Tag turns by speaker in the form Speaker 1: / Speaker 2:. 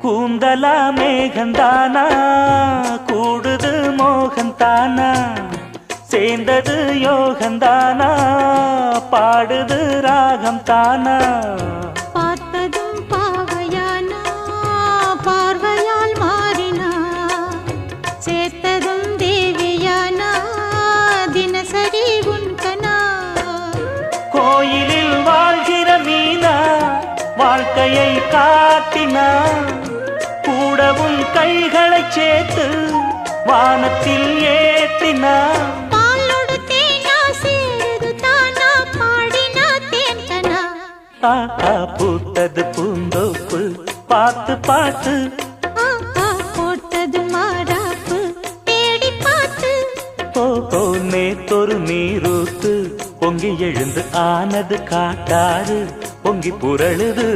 Speaker 1: கூந்தலா மேகந்தானா கூடுது மோகந்தானா சேர்ந்தது யோகந்தானா பாடுது ராகம் தானா
Speaker 2: பார்த்ததும் பாவையானா பார்வையால் மாறினா சேர்த்ததும் தேவியானா தினசரி உன்கனா
Speaker 1: கோயிலில் வாழ்கிற மீனா வாழ்க்கையை காட்டினா கூடவும் கைகளை சேர்த்து வானத்தில் ஏற்றினா பூத்தது பூந்தோப்பு பார்த்து பார்த்து
Speaker 2: போட்டது மாறாப்பு தேடி பார்த்து
Speaker 1: ஓ நேத்தொரு நீரூத்து பொங்கி எழுந்து ஆனது காட்டாறு பொங்கி புரளுது